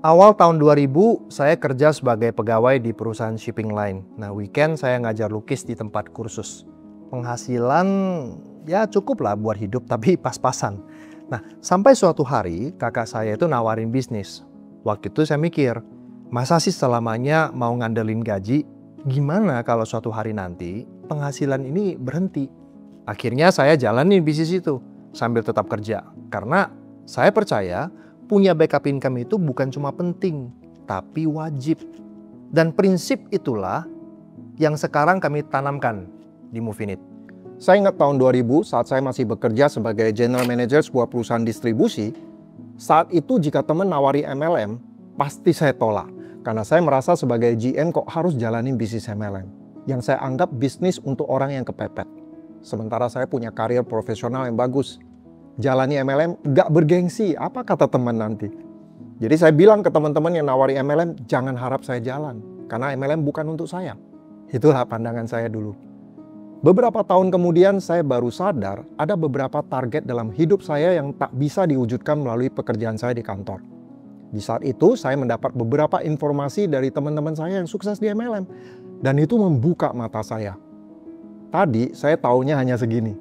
Awal tahun 2000, saya kerja sebagai pegawai di perusahaan shipping line. Nah, weekend saya ngajar lukis di tempat kursus. Penghasilan ya cukup lah buat hidup, tapi pas-pasan. Nah, sampai suatu hari kakak saya itu nawarin bisnis. Waktu itu saya mikir, masa sih selamanya mau ngandelin gaji? Gimana kalau suatu hari nanti penghasilan ini berhenti? Akhirnya saya jalanin bisnis itu sambil tetap kerja. Karena saya percaya punya backup income itu bukan cuma penting, tapi wajib. Dan prinsip itulah yang sekarang kami tanamkan di Movinit. Saya ingat tahun 2000 saat saya masih bekerja sebagai general manager sebuah perusahaan distribusi. Saat itu jika teman nawari MLM, pasti saya tolak. Karena saya merasa sebagai GM kok harus jalanin bisnis MLM. Yang saya anggap bisnis untuk orang yang kepepet. Sementara saya punya karir profesional yang bagus. Jalani MLM gak bergengsi, apa kata teman nanti? Jadi saya bilang ke teman-teman yang nawari MLM, jangan harap saya jalan. Karena MLM bukan untuk saya. Itulah pandangan saya dulu. Beberapa tahun kemudian saya baru sadar ada beberapa target dalam hidup saya yang tak bisa diwujudkan melalui pekerjaan saya di kantor. Di saat itu saya mendapat beberapa informasi dari teman-teman saya yang sukses di MLM. Dan itu membuka mata saya. Tadi saya taunya hanya segini.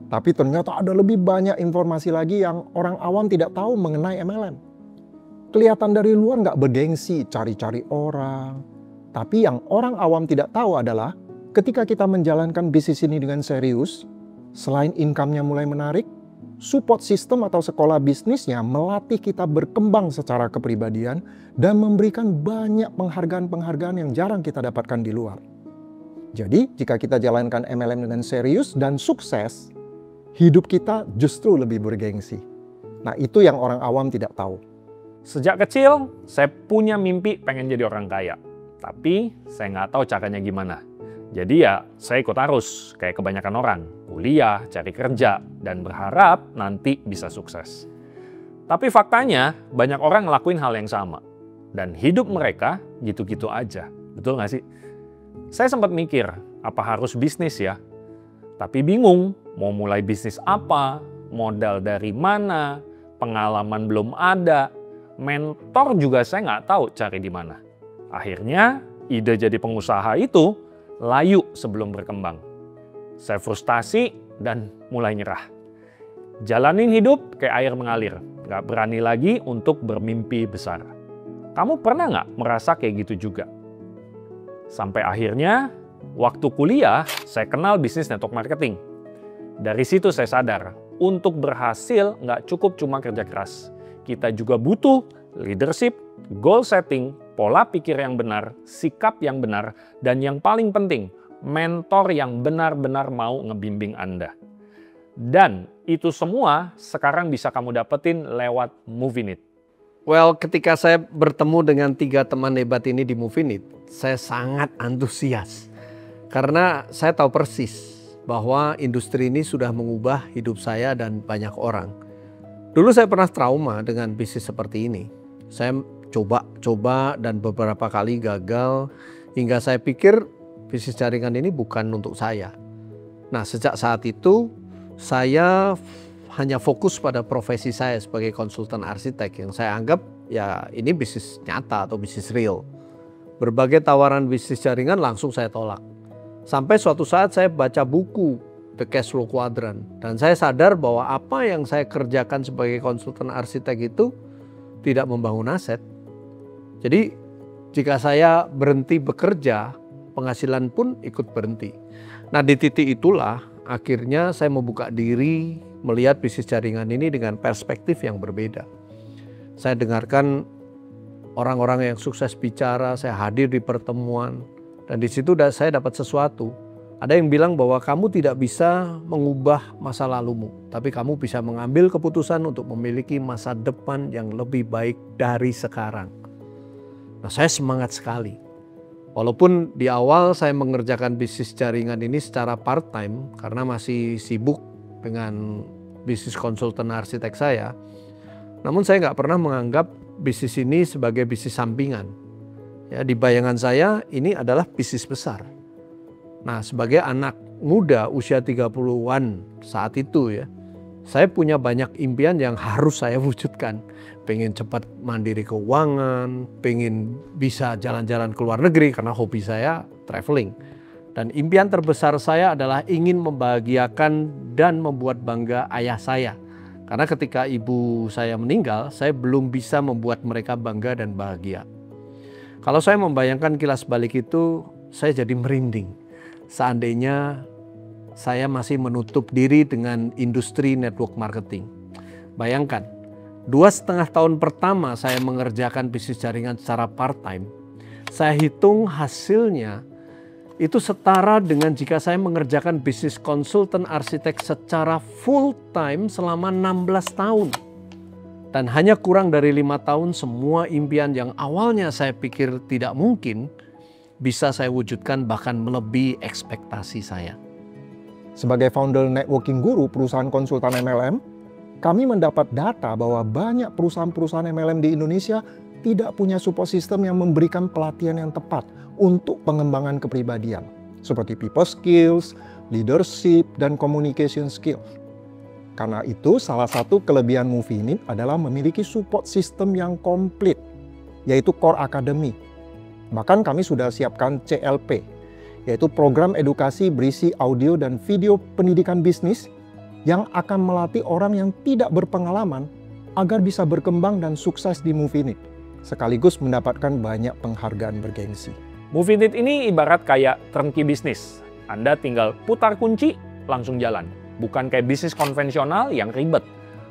Tapi ternyata ada lebih banyak informasi lagi yang orang awam tidak tahu mengenai MLM. Kelihatan dari luar nggak bergengsi, cari-cari orang. Tapi yang orang awam tidak tahu adalah ketika kita menjalankan bisnis ini dengan serius, selain income-nya mulai menarik, support system atau sekolah bisnisnya melatih kita berkembang secara kepribadian dan memberikan banyak penghargaan-penghargaan yang jarang kita dapatkan di luar. Jadi, jika kita jalankan MLM dengan serius dan sukses, hidup kita justru lebih bergengsi. Nah, itu yang orang awam tidak tahu. Sejak kecil, saya punya mimpi pengen jadi orang kaya. Tapi, saya nggak tahu caranya gimana. Jadi ya, saya ikut arus, kayak kebanyakan orang. Kuliah, cari kerja, dan berharap nanti bisa sukses. Tapi faktanya, banyak orang ngelakuin hal yang sama. Dan hidup mereka gitu-gitu aja. Betul nggak sih? Saya sempat mikir, apa harus bisnis ya? Tapi bingung, mau mulai bisnis apa, modal dari mana, pengalaman belum ada, mentor juga saya nggak tahu cari di mana. Akhirnya, ide jadi pengusaha itu layu sebelum berkembang. Saya frustasi dan mulai nyerah. Jalanin hidup kayak air mengalir, nggak berani lagi untuk bermimpi besar. Kamu pernah nggak merasa kayak gitu juga? Sampai akhirnya, waktu kuliah, saya kenal bisnis network marketing. Dari situ saya sadar, untuk berhasil nggak cukup cuma kerja keras. Kita juga butuh leadership, goal setting, pola pikir yang benar, sikap yang benar, dan yang paling penting, mentor yang benar-benar mau ngebimbing Anda. Dan itu semua sekarang bisa kamu dapetin lewat Movinit. Well, ketika saya bertemu dengan 3 teman hebat ini di Movinit, saya sangat antusias. Karena saya tahu persis bahwa industri ini sudah mengubah hidup saya dan banyak orang. Dulu saya pernah trauma dengan bisnis seperti ini. Saya coba dan beberapa kali gagal hingga saya pikir bisnis jaringan ini bukan untuk saya. Nah, sejak saat itu saya hanya fokus pada profesi saya sebagai konsultan arsitek yang saya anggap ya ini bisnis nyata atau bisnis real. Berbagai tawaran bisnis jaringan langsung saya tolak. Sampai suatu saat saya baca buku The Cash Flow Quadrant dan saya sadar bahwa apa yang saya kerjakan sebagai konsultan arsitek itu tidak membangun aset. Jadi jika saya berhenti bekerja, penghasilan pun ikut berhenti. Nah, di titik itulah akhirnya saya membuka diri melihat bisnis jaringan ini dengan perspektif yang berbeda. Saya dengarkan orang-orang yang sukses bicara, saya hadir di pertemuan, dan di situ saya dapat sesuatu. Ada yang bilang bahwa kamu tidak bisa mengubah masa lalumu, tapi kamu bisa mengambil keputusan untuk memiliki masa depan yang lebih baik dari sekarang. Nah, saya semangat sekali. Walaupun di awal saya mengerjakan bisnis jaringan ini secara part-time karena masih sibuk dengan bisnis konsultan arsitek saya. Namun saya nggak pernah menganggap bisnis ini sebagai bisnis sampingan. Ya, di bayangan saya ini adalah bisnis besar. Nah, sebagai anak muda usia 30-an saat itu ya, Saya punya banyak impian yang harus saya wujudkan. Pengen cepat mandiri keuangan, pengen bisa jalan-jalan ke luar negeri karena hobi saya traveling. Dan impian terbesar saya adalah ingin membahagiakan dan membuat bangga ayah saya. Karena ketika ibu saya meninggal, saya belum bisa membuat mereka bangga dan bahagia. Kalau saya membayangkan kilas balik itu, saya jadi merinding. Seandainya saya masih menutup diri dengan industri network marketing. Bayangkan, 2,5 tahun pertama saya mengerjakan bisnis jaringan secara part-time. Saya hitung hasilnya itu setara dengan jika saya mengerjakan bisnis konsultan arsitek secara full-time selama 16 tahun. Dan hanya kurang dari 5 tahun semua impian yang awalnya saya pikir tidak mungkin bisa saya wujudkan bahkan melebihi ekspektasi saya. Sebagai founder Networking Guru, perusahaan konsultan MLM, kami mendapat data bahwa banyak perusahaan-perusahaan MLM di Indonesia tidak punya support system yang memberikan pelatihan yang tepat untuk pengembangan kepribadian, seperti people skills, leadership, dan communication skills. Karena itu, salah satu kelebihan Movinit adalah memiliki support system yang komplit, yaitu Core Academy. Bahkan kami sudah siapkan CLP, yaitu program edukasi berisi audio dan video pendidikan bisnis yang akan melatih orang yang tidak berpengalaman agar bisa berkembang dan sukses di Movinit, sekaligus mendapatkan banyak penghargaan bergengsi. Movinit ini ibarat kayak turnkey bisnis. Anda tinggal putar kunci, langsung jalan. Bukan kayak bisnis konvensional yang ribet.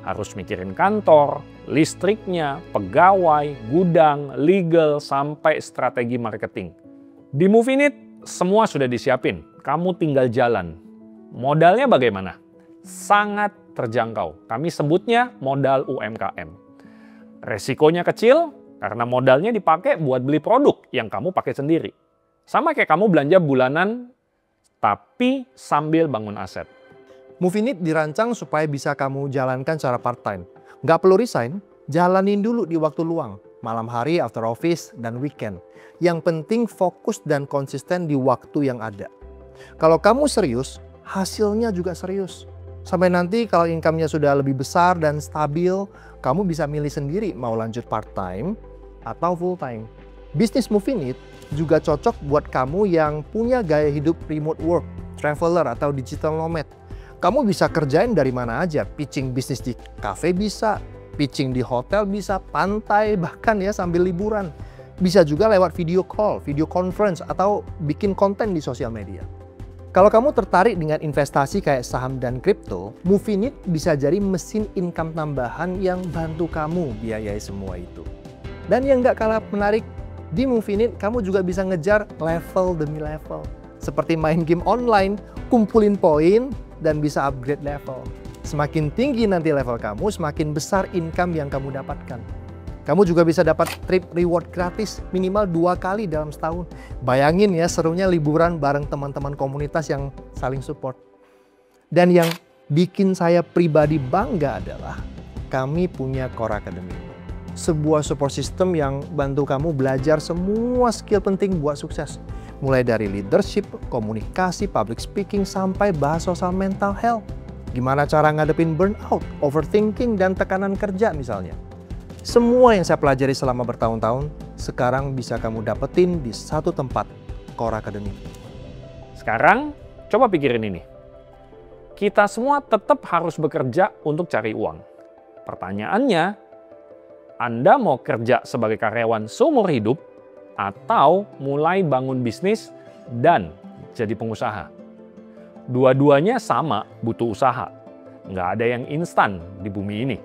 Harus mikirin kantor, listriknya, pegawai, gudang, legal, sampai strategi marketing. Di Movinit, semua sudah disiapin. Kamu tinggal jalan. Modalnya bagaimana? Sangat terjangkau. Kami sebutnya modal UMKM. Resikonya kecil karena modalnya dipakai buat beli produk yang kamu pakai sendiri. Sama kayak kamu belanja bulanan, tapi sambil bangun aset. Movinit dirancang supaya bisa kamu jalankan secara part-time. Nggak perlu resign, jalanin dulu di waktu luang, malam hari, after office, dan weekend. Yang penting fokus dan konsisten di waktu yang ada. Kalau kamu serius, hasilnya juga serius. Sampai nanti kalau income-nya sudah lebih besar dan stabil, kamu bisa milih sendiri mau lanjut part-time atau full-time. Bisnis Movinit juga cocok buat kamu yang punya gaya hidup remote work, traveler, atau digital nomad. Kamu bisa kerjain dari mana aja, pitching bisnis di cafe bisa, pitching di hotel bisa, pantai, bahkan ya sambil liburan. Bisa juga lewat video call, video conference, atau bikin konten di sosial media. Kalau kamu tertarik dengan investasi kayak saham dan kripto, Movinit bisa jadi mesin income tambahan yang bantu kamu biayai semua itu. Dan yang nggak kalah menarik, di Movinit kamu juga bisa ngejar level demi level. Seperti main game online, kumpulin poin, dan bisa upgrade level. Semakin tinggi nanti level kamu, semakin besar income yang kamu dapatkan. Kamu juga bisa dapat trip reward gratis minimal 2 kali dalam setahun. Bayangin ya serunya liburan bareng teman-teman komunitas yang saling support. Dan yang bikin saya pribadi bangga adalah kami punya Core Academy. Sebuah support system yang bantu kamu belajar semua skill penting buat sukses. Mulai dari leadership, komunikasi, public speaking, sampai bahas soal mental health. Gimana cara ngadepin burnout, overthinking, dan tekanan kerja misalnya. Semua yang saya pelajari selama bertahun-tahun, sekarang bisa kamu dapetin di satu tempat, Core Academy. Sekarang, coba pikirin ini. Kita semua tetap harus bekerja untuk cari uang. Pertanyaannya, Anda mau kerja sebagai karyawan seumur hidup, atau mulai bangun bisnis dan jadi pengusaha? Dua-duanya sama butuh usaha. Nggak ada yang instan di bumi ini.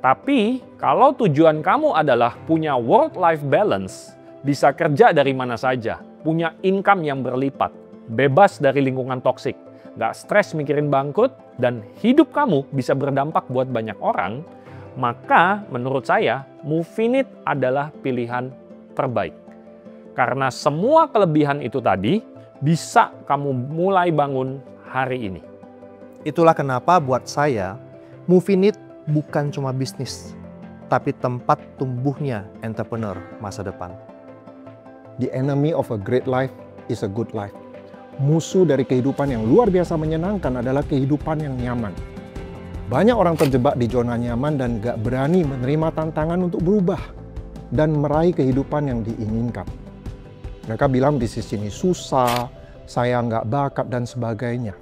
Tapi kalau tujuan kamu adalah punya work-life balance, bisa kerja dari mana saja, punya income yang berlipat, bebas dari lingkungan toksik, nggak stres mikirin bangkrut, dan hidup kamu bisa berdampak buat banyak orang, maka menurut saya Movinit adalah pilihan terbaik. Karena semua kelebihan itu tadi bisa kamu mulai bangun hari ini. Itulah kenapa buat saya, Movinit bukan cuma bisnis, tapi tempat tumbuhnya entrepreneur masa depan. The enemy of a great life is a good life. Musuh dari kehidupan yang luar biasa menyenangkan adalah kehidupan yang nyaman. Banyak orang terjebak di zona nyaman dan gak berani menerima tantangan untuk berubah dan meraih kehidupan yang diinginkan. Mereka bilang bisnis ini susah, saya nggak bakat dan sebagainya.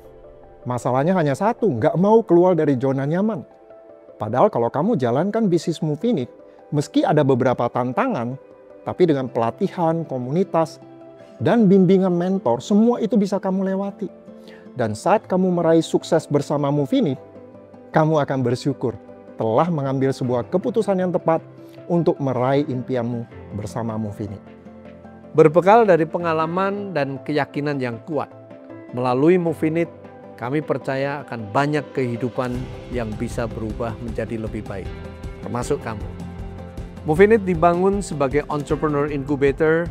Masalahnya hanya satu, nggak mau keluar dari zona nyaman. Padahal kalau kamu jalankan bisnis Movinit, meski ada beberapa tantangan, tapi dengan pelatihan, komunitas, dan bimbingan mentor, semua itu bisa kamu lewati. Dan saat kamu meraih sukses bersama Movinit, kamu akan bersyukur telah mengambil sebuah keputusan yang tepat untuk meraih impianmu bersama Movinit. Berbekal dari pengalaman dan keyakinan yang kuat, melalui Movinit, kami percaya akan banyak kehidupan yang bisa berubah menjadi lebih baik, termasuk kamu. Movinit dibangun sebagai entrepreneur incubator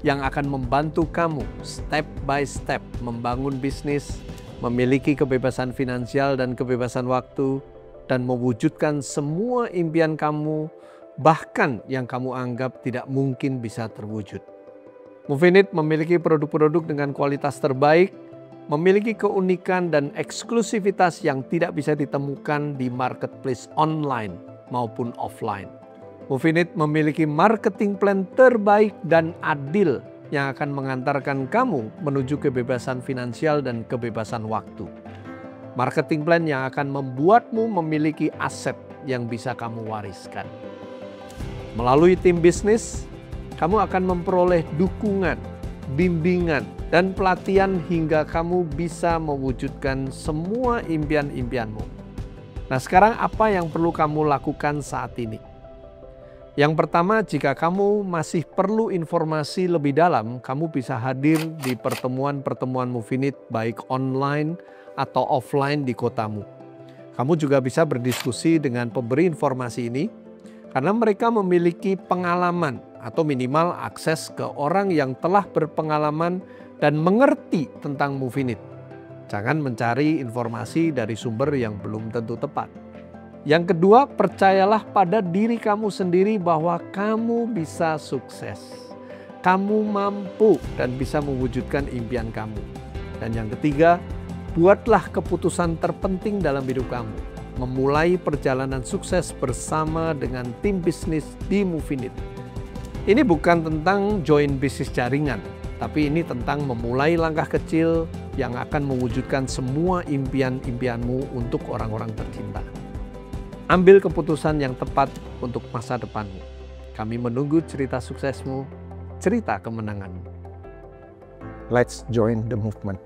yang akan membantu kamu step by step membangun bisnis, memiliki kebebasan finansial dan kebebasan waktu, dan mewujudkan semua impian kamu, bahkan yang kamu anggap tidak mungkin bisa terwujud. Movinit memiliki produk-produk dengan kualitas terbaik, memiliki keunikan dan eksklusivitas yang tidak bisa ditemukan di marketplace online maupun offline. Movinit memiliki marketing plan terbaik dan adil yang akan mengantarkan kamu menuju kebebasan finansial dan kebebasan waktu. Marketing plan yang akan membuatmu memiliki aset yang bisa kamu wariskan. Melalui tim bisnis, kamu akan memperoleh dukungan, bimbingan, dan pelatihan hingga kamu bisa mewujudkan semua impian-impianmu. Nah, sekarang apa yang perlu kamu lakukan saat ini? Yang pertama, jika kamu masih perlu informasi lebih dalam, kamu bisa hadir di pertemuan-pertemuan Movinit baik online atau offline di kotamu. Kamu juga bisa berdiskusi dengan pemberi informasi ini karena mereka memiliki pengalaman atau minimal akses ke orang yang telah berpengalaman dan mengerti tentang Movinit. Jangan mencari informasi dari sumber yang belum tentu tepat. Yang kedua, percayalah pada diri kamu sendiri bahwa kamu bisa sukses. Kamu mampu dan bisa mewujudkan impian kamu. Dan yang ketiga, buatlah keputusan terpenting dalam hidup kamu. Memulai perjalanan sukses bersama dengan tim bisnis di Movinit. Ini bukan tentang join bisnis jaringan, tapi ini tentang memulai langkah kecil yang akan mewujudkan semua impian-impianmu untuk orang-orang tercinta. Ambil keputusan yang tepat untuk masa depanmu. Kami menunggu cerita suksesmu, cerita kemenanganmu. Let's join the movement.